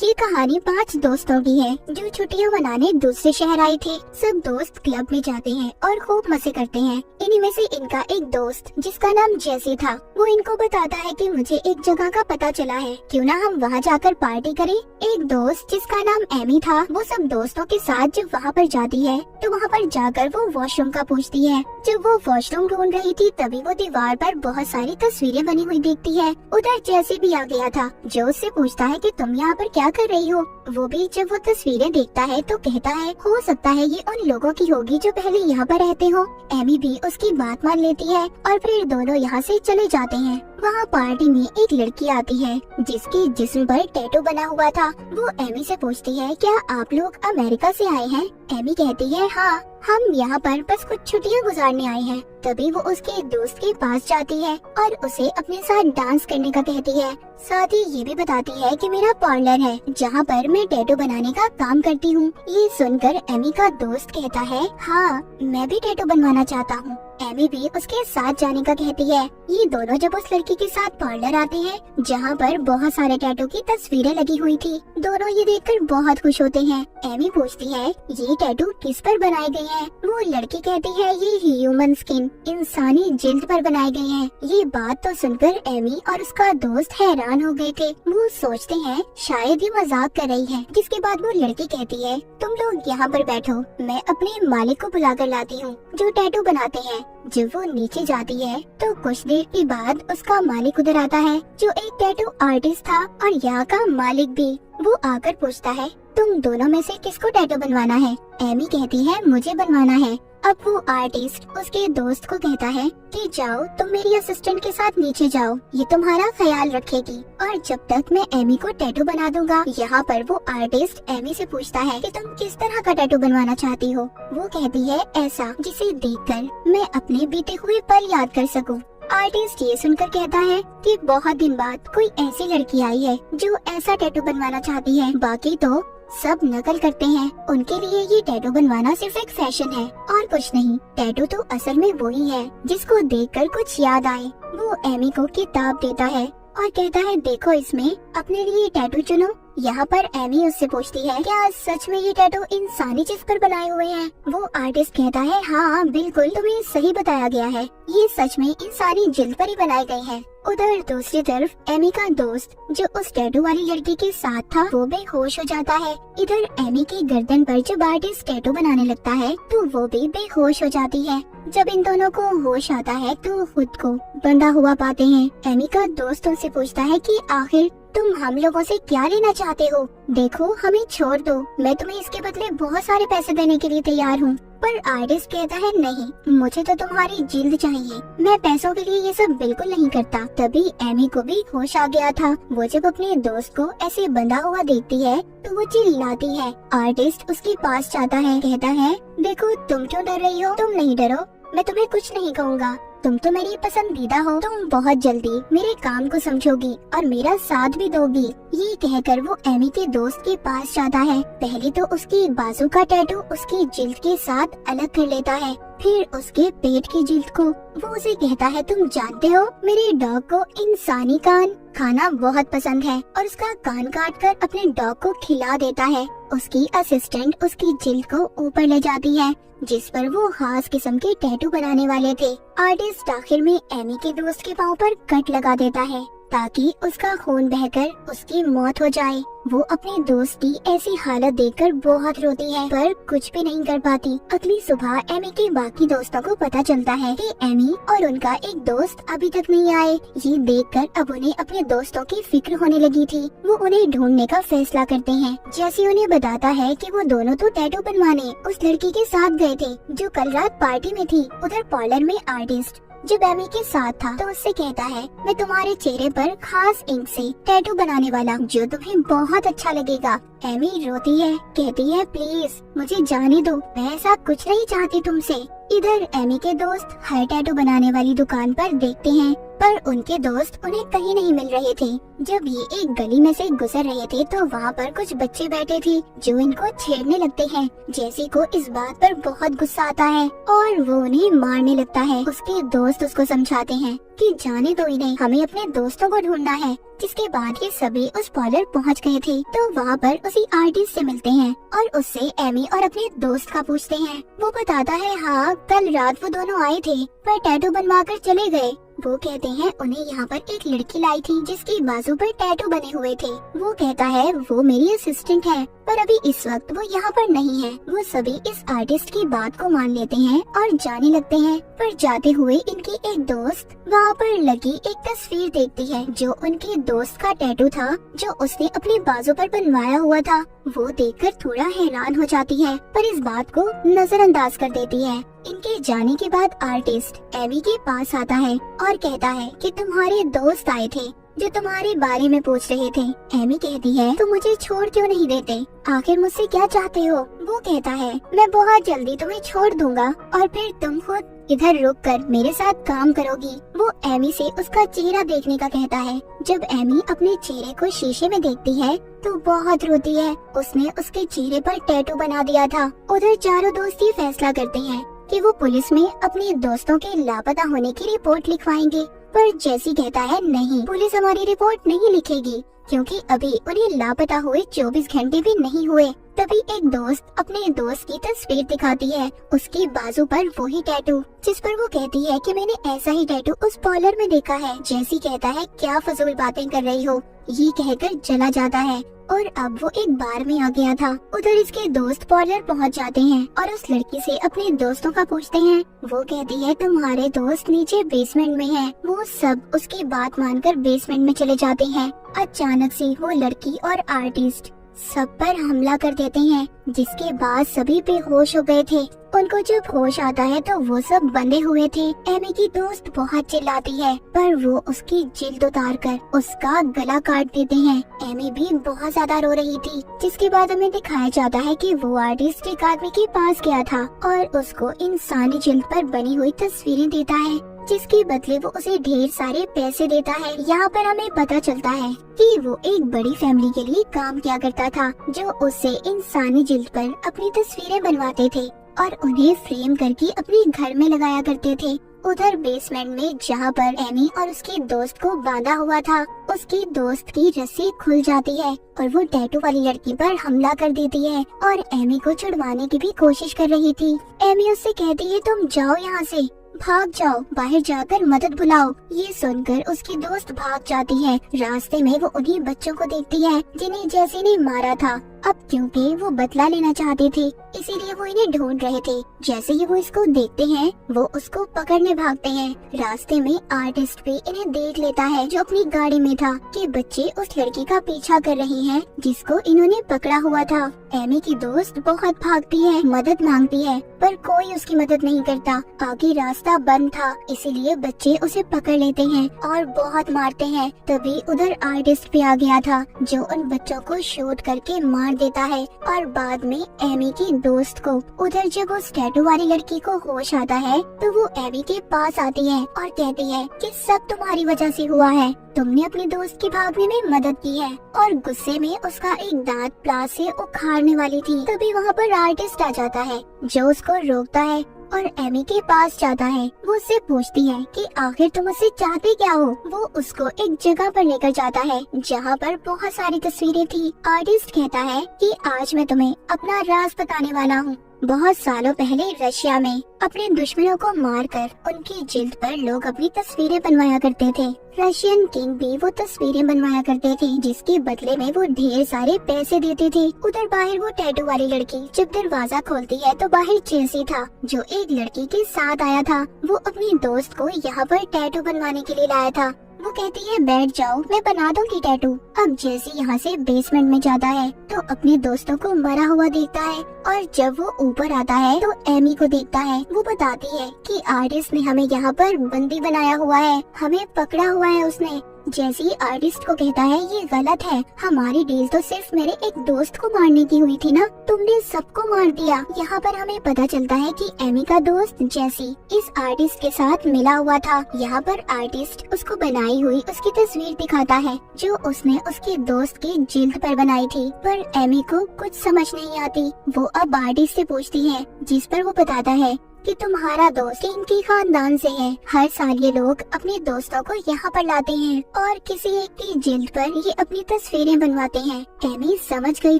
ये कहानी 5 दोस्तों की है जो छुट्टियां मनाने दूसरे शहर आए थे। सब दोस्त क्लब में जाते हैं और खूब मजे करते हैं। इन्हीं में से इनका एक दोस्त जिसका नाम जैसी था, वो इनको बताता है कि मुझे एक जगह का पता चला है, क्यों ना हम वहाँ जाकर पार्टी करें। एक दोस्त जिसका नाम एमी था, वो सब दोस्तों के साथ जब वहाँ पर जाती है तो वहाँ पर जाकर वो वॉशरूम का पूछती है। जब वो वॉशरूम ढूंढ रही थी तभी वो दीवार पर बहुत सारी तस्वीरें बनी हुई देखती है। उधर जैसी भी आ गया था, जो उससे पूछता है कि तुम यहाँ पर क्या कर रही हो। वो भी जब वो तस्वीरें देखता है तो कहता है हो सकता है ये उन लोगों की होगी जो पहले यहाँ पर रहते हो। एमी भी उसकी बात मान लेती है और फिर दोनों यहाँ से चले जाते हैं। वहाँ पार्टी में एक लड़की आती है जिसके जिस्म पर टैटू बना हुआ था। वो एमी से पूछती है क्या आप लोग अमेरिका से आए हैं। एमी कहती है हाँ, हम यहाँ पर बस कुछ छुट्टियाँ गुजारने आए हैं। तभी वो उसके एक दोस्त के पास जाती है और उसे अपने साथ डांस करने का कहती है। साथ ही ये भी बताती है कि मेरा पार्लर है जहाँ पर मैं टैटू बनाने का काम करती हूँ। ये सुनकर एमी का दोस्त कहता है हाँ, मैं भी टैटू बनवाना चाहता हूँ। एमी भी उसके साथ जाने का कहती है। ये दोनों जब उस लड़की के साथ पार्लर आते हैं जहाँ पर बहुत सारे टैटू की तस्वीरें लगी हुई थी, दोनों ये देखकर बहुत खुश होते हैं। एमी पूछती है ये टैटू किस पर बनाए गए हैं। वो लड़की कहती है ये ह्यूमन स्किन, इंसानी जिल्द पर बनाए गए हैं। ये बात तो सुनकर एमी और उसका दोस्त हैरान हो गए थे। वो सोचते हैं शायद ये मजाक कर रही है। जिसके बाद वो लड़की कहती है तुम लोग यहाँ पर बैठो, मैं अपने मालिक को बुला कर लाती हूँ जो टैटू बनाते हैं। जब वो नीचे जाती है तो कुछ देर के बाद उसका मालिक उधर आता है जो एक टैटू आर्टिस्ट था और यहाँ का मालिक भी। वो आकर पूछता है तुम दोनों में से किसको टैटू बनवाना है। एमी कहती है मुझे बनवाना है। अब वो आर्टिस्ट उसके दोस्त को कहता है कि जाओ तुम मेरी असिस्टेंट के साथ नीचे जाओ, ये तुम्हारा ख्याल रखेगी और जब तक मैं एमी को टैटू बना दूंगा। यहाँ पर वो आर्टिस्ट एमी से पूछता है कि तुम किस तरह का टैटू बनवाना चाहती हो। वो कहती है ऐसा जिसे देखकर मैं अपने बीते हुए पल याद कर सकूं। आर्टिस्ट ये सुनकर कहता है कि बहुत दिन बाद कोई ऐसी लड़की आई है जो ऐसा टैटू बनवाना चाहती है, बाकी तो सब नकल करते हैं। उनके लिए ये टैटू बनवाना सिर्फ एक फैशन है और कुछ नहीं। टैटू तो असल में वही है जिसको देखकर कुछ याद आए। वो एमी को किताब देता है और कहता है देखो इसमें अपने लिए टैटू चुनो। यहाँ पर एमी उससे पूछती है क्या सच में ये टैटू इंसानी जिस्म पर बनाए हुए हैं। वो आर्टिस्ट कहता है हाँ बिल्कुल, तुम्हें सही बताया गया है, ये सच में इंसानी जिल्द पर ही बनाए गए हैं। उधर दूसरी तरफ एमी का दोस्त जो उस टैटू वाली लड़की के साथ था वो बेहोश हो जाता है। इधर एमी की गर्दन पर जब आर्टिस्ट टैटू बनाने लगता है तो वो भी बेहोश हो जाती है। जब इन दोनों को होश आता है तो खुद को बंधा हुआ पाते हैं। एमी का दोस्त उनसे पूछता है कि आखिर तुम हम लोगों से क्या लेना चाहते हो। देखो हमें छोड़ दो, मैं तुम्हें इसके बदले बहुत सारे पैसे देने के लिए तैयार हूँ। पर आर्टिस्ट कहता है नहीं, मुझे तो तुम्हारी जिल्द चाहिए, मैं पैसों के लिए ये सब बिल्कुल नहीं करता। तभी एमी को भी होश आ गया था। वो जब अपने दोस्त को ऐसे बंधा हुआ देखती है तो वो चिल्लाती है। आर्टिस्ट उसके पास जाता है, कहता है देखो तुम क्यों डर रही हो, तुम नहीं डरो, मैं तुम्हें कुछ नहीं कहूँगा, तुम तो मेरी पसंदीदा हो, तुम बहुत जल्दी मेरे काम को समझोगी और मेरा साथ भी दोगी। ये कहकर वो एमी के दोस्त के पास जाता है। पहले तो उसके बाजू का टैटू उसकी जिल्द के साथ अलग कर लेता है, फिर उसके पेट की जिल्द को। वो उसे कहता है तुम जानते हो मेरे डॉग को इंसानी कान खाना बहुत पसंद है और उसका कान काट कर अपने डॉग को खिला देता है। उसकी असिस्टेंट उसकी जिल्द को ऊपर ले जाती है जिस पर वो खास किस्म के टैटू बनाने वाले थे। आर्टिस्ट आखिर में एमी के दोस्त के पाँव पर कट लगा देता है ताकि उसका खून बहकर उसकी मौत हो जाए। वो अपने दोस्त की ऐसी हालत देखकर बहुत रोती है पर कुछ भी नहीं कर पाती। अगली सुबह एमी के बाकी दोस्तों को पता चलता है कि एमी और उनका एक दोस्त अभी तक नहीं आए। ये देखकर अब उन्हें अपने दोस्तों की फिक्र होने लगी थी। वो उन्हें ढूंढने का फैसला करते हैं। जैसे उन्हें बताता है कि वो दोनों तो टैटू बनवाने उस लड़की के साथ गए थे जो कल रात पार्टी में थी। उधर पार्लर में आर्टिस्ट जब एमी के साथ था तो उससे कहता है मैं तुम्हारे चेहरे पर खास इंक से टैटू बनाने वाला हूँ जो तुम्हें बहुत अच्छा लगेगा। एमी रोती है, कहती है प्लीज मुझे जाने दो, मैं ऐसा कुछ नहीं चाहती तुमसे। इधर एमी के दोस्त हर टैटू बनाने वाली दुकान पर देखते हैं पर उनके दोस्त उन्हें कहीं नहीं मिल रहे थे। जब ये एक गली में से गुजर रहे थे तो वहाँ पर कुछ बच्चे बैठे थे जो इनको छेड़ने लगते हैं। जेसी को इस बात पर बहुत गुस्सा आता है और वो उन्हें मारने लगता है। उसके दोस्त उसको समझाते हैं कि जाने दो इन्हें, हमें अपने दोस्तों को ढूंढना है। जिसके बाद ये सभी उस पार्लर पहुंच गए थे तो वहाँ पर उसी आर्टिस्ट से मिलते हैं और उससे एमी और अपने दोस्त का पूछते हैं। वो बताता है हाँ, कल रात वो दोनों आए थे पर टैटू बनवा कर चले गए। वो कहते हैं उन्हें यहाँ पर एक लड़की लाई थी जिसकी बाजू पर टैटू बने हुए थे। वो कहता है वो मेरी असिस्टेंट है पर अभी इस वक्त वो यहाँ पर नहीं है। वो सभी इस आर्टिस्ट की बात को मान लेते हैं और जाने लगते हैं। पर जाते हुए इनकी एक दोस्त वहाँ पर लगी एक तस्वीर देखती है जो उनके दोस्त का टैटू था जो उसने अपने बाजू पर बनवाया हुआ था। वो देखकर थोड़ा हैरान हो जाती है पर इस बात को नजरअंदाज कर देती है। इनके जाने के बाद आर्टिस्ट एमी के पास आता है और कहता है कि तुम्हारे दोस्त आए थे जो तुम्हारे बारे में पूछ रहे थे। एमी कहती है तुम मुझे छोड़ क्यों नहीं देते, आखिर मुझसे क्या चाहते हो। वो कहता है मैं बहुत जल्दी तुम्हें छोड़ दूंगा और फिर तुम खुद इधर रुक कर मेरे साथ काम करोगी। वो एमी से उसका चेहरा देखने का कहता है। जब एमी अपने चेहरे को शीशे में देखती है तो बहुत रोती है। उसने उसके चेहरे पर टैटू बना दिया था। उधर चारों दोस्त ये फैसला करते हैं कि वो पुलिस में अपने दोस्तों के लापता होने की रिपोर्ट लिखवाएंगे। पर जेसी कहता है नहीं, पुलिस हमारी रिपोर्ट नहीं लिखेगी क्योंकि अभी उन्हें लापता हुए 24 घंटे भी नहीं हुए। तभी एक दोस्त अपने दोस्त की तस्वीर दिखाती है, उसकी बाजू पर वही टैटू जिस पर वो कहती है कि मैंने ऐसा ही टैटू उस पार्लर में देखा है। जेसी कहता है क्या फजूल बातें कर रही हो, ये कहकर चला जाता है और अब वो एक बार में आ गया था। उधर इसके दोस्त पार्लर पहुंच जाते हैं और उस लड़की से अपने दोस्तों का पूछते हैं। वो कहती है तुम्हारे दोस्त नीचे बेसमेंट में हैं। वो सब उसकी बात मानकर बेसमेंट में चले जाते हैं। अचानक से वो लड़की और आर्टिस्ट सब पर हमला कर देते हैं जिसके बाद सभी बेहोश हो गए थे। उनको जब होश आता है तो वो सब बंधे हुए थे। एमी की दोस्त बहुत चिल्लाती है पर वो उसकी जिल्द उतार कर उसका गला काट देते हैं। एमी भी बहुत ज्यादा रो रही थी जिसके बाद हमें दिखाया जाता है कि वो आर्टिस्ट एक आदमी के पास गया था और उसको इंसानी जिल्द पर बनी हुई तस्वीरें देता है जिसके बदले वो उसे ढेर सारे पैसे देता है। यहाँ पर हमें पता चलता है कि वो एक बड़ी फैमिली के लिए काम किया करता था जो उससे इंसानी जिल्द पर अपनी तस्वीरें बनवाते थे और उन्हें फ्रेम करके अपने घर में लगाया करते थे। उधर बेसमेंट में जहाँ पर एमी और उसके दोस्त को बांधा हुआ था, उसकी दोस्त की रस्सी खुल जाती है और वो टैटू वाली लड़की पर हमला कर देती है और एमी को छुड़वाने की भी कोशिश कर रही थी। एमी उससे कहती है तुम जाओ यहाँ से, भाग जाओ, बाहर जाकर मदद बुलाओ। ये सुनकर उसकी दोस्त भाग जाती है। रास्ते में वो उन्हीं बच्चों को देखती है जिन्हें जेसी ने मारा था। अब क्योंकि वो बदला लेना चाहते थे इसीलिए वो इन्हें ढूंढ रहे थे। जैसे ही वो इसको देखते हैं वो उसको पकड़ने भागते हैं। रास्ते में आर्टिस्ट भी इन्हें देख लेता है जो अपनी गाड़ी में था कि बच्चे उस लड़की का पीछा कर रहे हैं जिसको इन्होंने पकड़ा हुआ था। एमी की दोस्त बहुत भागती है, मदद मांगती है पर कोई उसकी मदद नहीं करता। आगे रास्ता बंद था इसीलिए बच्चे उसे पकड़ लेते हैं और बहुत मारते हैं। तभी उधर आर्टिस्ट भी आ गया था जो उन बच्चों को शूट करके मार देता है और बाद में एमी की दोस्त को। उधर जब उस टैटू वाली लड़की को होश आता है तो वो एमी के पास आती है और कहती है कि सब तुम्हारी वजह से हुआ है, तुमने अपनी दोस्त की भागने में मदद की है। और गुस्से में उसका एक दांत प्लास से उखाड़ने वाली थी। तभी वहाँ पर आर्टिस्ट आ जाता है जो उसको रोकता है और एमी के पास जाता है। वो उससे पूछती है कि आखिर तुम उससे चाहते क्या हो। वो उसको एक जगह पर लेकर जाता है जहाँ पर बहुत सारी तस्वीरें थी। आर्टिस्ट कहता है कि आज मैं तुम्हें अपना राज बताने वाला हूँ। बहुत सालों पहले रशिया में अपने दुश्मनों को मारकर उनकी जिल्द पर लोग अपनी तस्वीरें बनवाया करते थे। रशियन किंग भी वो तस्वीरें बनवाया करते थे जिसके बदले में वो ढेर सारे पैसे देते थे। उधर बाहर वो टैटू वाली लड़की जब दरवाजा खोलती है तो बाहर जेसी था जो एक लड़की के साथ आया था। वो अपनी दोस्त को यहाँ पर टैटू बनवाने के लिए लाया था। वो कहती है बैठ जाओ, मैं बना दूंगी टैटू। अब जेसी यहाँ से बेसमेंट में जाता है तो अपने दोस्तों को मरा हुआ देखता है और जब वो ऊपर आता है तो एमी को देखता है। वो बताती है कि आर्टिस्ट ने हमें यहाँ पर बंदी बनाया हुआ है, हमें पकड़ा हुआ है उसने। जैसी आर्टिस्ट को कहता है ये गलत है, हमारी डील तो सिर्फ मेरे एक दोस्त को मारने की हुई थी ना, तुमने सबको मार दिया। यहाँ पर हमें पता चलता है कि एमी का दोस्त जैसी इस आर्टिस्ट के साथ मिला हुआ था। यहाँ पर आर्टिस्ट उसको बनाई हुई उसकी तस्वीर दिखाता है जो उसने उसके दोस्त की जिल्द पर बनाई थी, पर एमी को कुछ समझ नहीं आती। वो अब आर्टिस्ट से पूछती है, जिस पर वो बताता है कि तुम्हारा दोस्त इनके खानदान से है। हर साल ये लोग अपने दोस्तों को यहाँ पर लाते हैं और किसी एक की जिल्द पर ये अपनी तस्वीरें बनवाते हैं। एमी समझ गई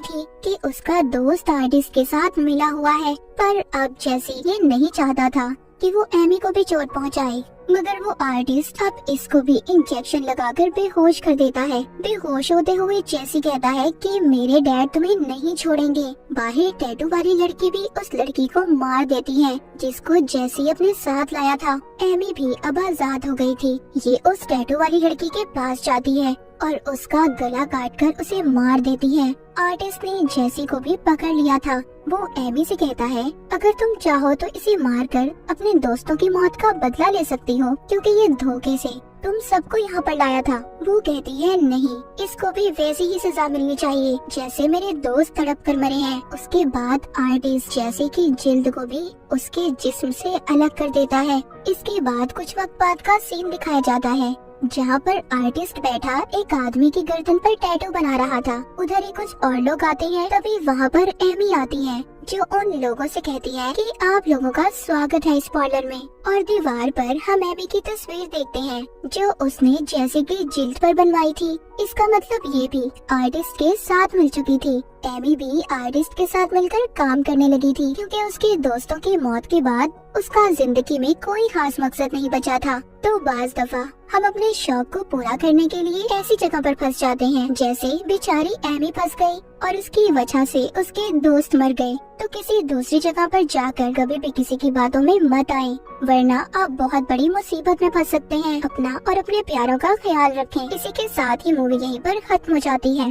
थी कि उसका दोस्त आर्टिस्ट के साथ मिला हुआ है, पर अब जैसी ये नहीं चाहता था कि वो एमी को भी चोट पहुंचाए, मगर वो आर्टिस्ट अब इसको भी इंजेक्शन लगाकर बेहोश कर देता है। बेहोश होते हुए जैसी कहता है कि मेरे डैड तुम्हें नहीं छोड़ेंगे। बाहर टैटू वाली लड़की भी उस लड़की को मार देती है जिसको जैसी अपने साथ लाया था। एमी भी अब आजाद हो गई थी। ये उस टैटू वाली लड़की के पास जाती है और उसका गला काटकर उसे मार देती है। आर्टिस्ट ने जैसी को भी पकड़ लिया था। वो एमी से कहता है, अगर तुम चाहो तो इसे मारकर अपने दोस्तों की मौत का बदला ले सकती हो, क्योंकि ये धोखे से तुम सबको यहाँ पर लाया था। वो कहती है नहीं, इसको भी वैसी ही सजा मिलनी चाहिए जैसे मेरे दोस्त तड़प कर मरे हैं। उसके बाद आर्टिस्ट जैसे की जिल्द को भी उसके जिस्म से अलग कर देता है। इसके बाद कुछ वक्त बाद का सीन दिखाया जाता है जहाँ पर आर्टिस्ट बैठा एक आदमी की गर्दन पर टैटू बना रहा था। उधर ही कुछ और लोग आते हैं। तभी वहाँ पर एमी आती है जो उन लोगों से कहती है कि आप लोगों का स्वागत है इस पार्लर में। और दीवार पर हम एमी की तस्वीर देखते हैं जो उसने जैसे की जिल्द पर बनवाई थी। इसका मतलब ये भी आर्टिस्ट के साथ मिल चुकी थी। एमी भी आर्टिस्ट के साथ मिलकर काम करने लगी थी, क्योंकि उसके दोस्तों की मौत के बाद उसका जिंदगी में कोई खास मकसद नहीं बचा था। तो बाज दफा हम अपने शौक को पूरा करने के लिए ऐसी जगह पर फंस जाते हैं जैसे बेचारी एमी फंस गई और उसकी वजह से उसके दोस्त मर गए। तो किसी दूसरी जगह पर जाकर कभी भी किसी की बातों में मत आए, वरना आप बहुत बड़ी मुसीबत में फंस सकते हैं। अपना और अपने प्यारों का ख्याल रखें। इसी के साथ ही मूवी यहीं पर खत्म हो जाती है।